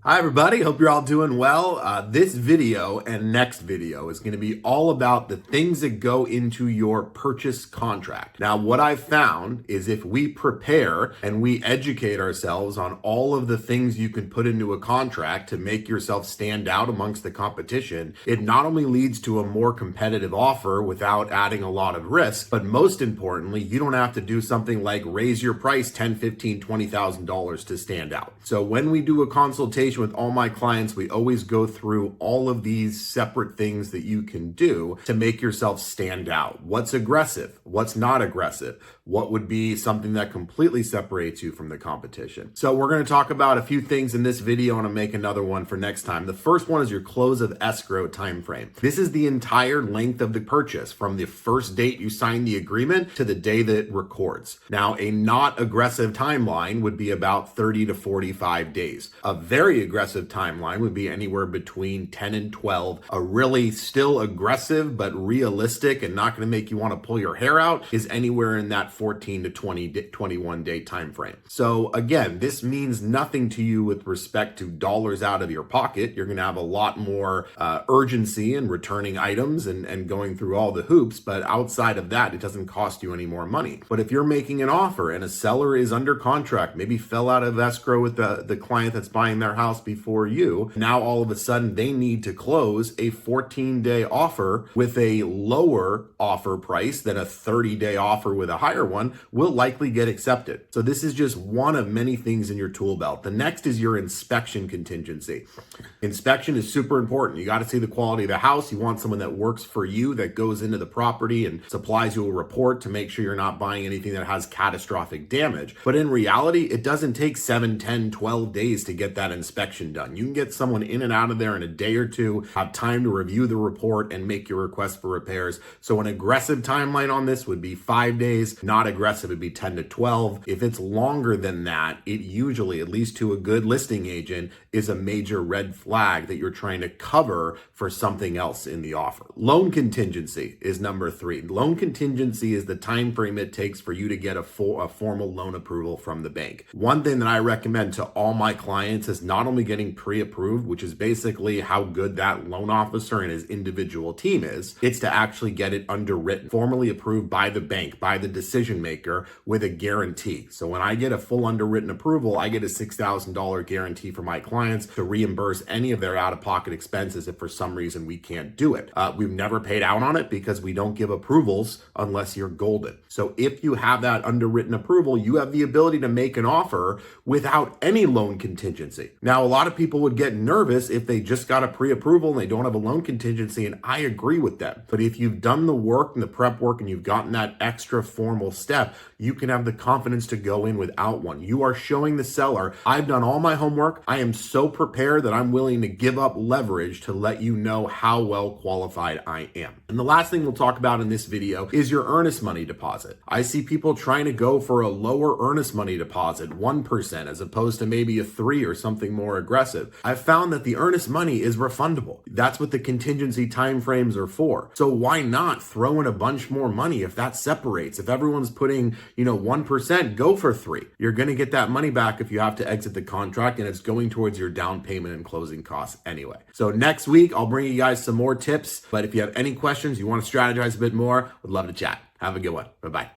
Hi everybody, hope you're all doing well. This video and next video is going to be all about the things that go into your purchase contract. Now, what I've found is if we prepare and we educate ourselves on all of the things you can put into a contract to make yourself stand out amongst the competition, it not only leads to a more competitive offer without adding a lot of risk, but most importantly, you don't have to do something like raise your price $10, $15, $20,000 to stand out. So when we do a consultation with all my clients, we always go through all of these separate things that you can do to make yourself stand out. What's aggressive? What's not aggressive? What would be something that completely separates you from the competition? So we're going to talk about a few things in this video and I'll make another one for next time. The first one is your close of escrow timeframe. This is the entire length of the purchase from the first date you sign the agreement to the day that it records. Now, a not aggressive timeline would be about 30 to 45 days. A very aggressive timeline would be anywhere between 10 and 12. A really still aggressive but realistic and not going to make you want to pull your hair out is anywhere in that 14 to 21 day time frame. So again, this means nothing to you with respect to dollars out of your pocket. You're going to have a lot more urgency in returning items and going through all the hoops, but outside of that, it doesn't cost you any more money. But if you're making an offer and a seller is under contract, maybe fell out of escrow with the client that's buying their house before you, now all of a sudden they need to close a 14-day offer with a lower offer price than a 30-day offer with a higher one, will likely get accepted. So this is just one of many things in your tool belt. The next is your inspection contingency. Inspection is super important. You got to see the quality of the house. You want someone that works for you, that goes into the property and supplies you a report to make sure you're not buying anything that has catastrophic damage. But in reality, it doesn't take 7, 10, 12 days to get that inspection done. You can get someone in and out of there in a day or two, have time to review the report and make your request for repairs. So an aggressive timeline on this would be 5 days. Not aggressive would be 10 to 12. If it's longer than that, it usually, at least to a good listing agent, is a major red flag that you're trying to cover for something else in the offer. Loan contingency is number 3. Loan contingency is the time frame it takes for you to get a formal loan approval from the bank. One thing that I recommend to all my clients is not only getting pre-approved, which is basically how good that loan officer and his individual team is, it's to actually get it underwritten, formally approved by the bank, by the decision maker with a guarantee. So when I get a full underwritten approval, I get a $6,000 guarantee for my clients to reimburse any of their out-of-pocket expenses if for some reason we can't do it. We've never paid out on it because we don't give approvals unless you're golden. So if you have that underwritten approval, you have the ability to make an offer without any loan contingency. Now, a lot of people would get nervous if they just got a pre-approval and they don't have a loan contingency, and I agree with them. But if you've done the work and the prep work and you've gotten that extra formal step, you can have the confidence to go in without one. You are showing the seller, I've done all my homework. I am so prepared that I'm willing to give up leverage to let you know how well qualified I am. And the last thing we'll talk about in this video is your earnest money deposit. I see people trying to go for a lower earnest money deposit, 1%, as opposed to maybe a 3 or something more aggressive. I've found that the earnest money is refundable. That's what the contingency timeframes are for. So why not throw in a bunch more money if that separates? If everyone's putting, 1%, go for 3. You're going to get that money back if you have to exit the contract, and it's going towards your down payment and closing costs anyway. So next week, I'll bring you guys some more tips. But if you have any questions, you want to strategize a bit more, would love to chat. Have a good one. Bye-bye.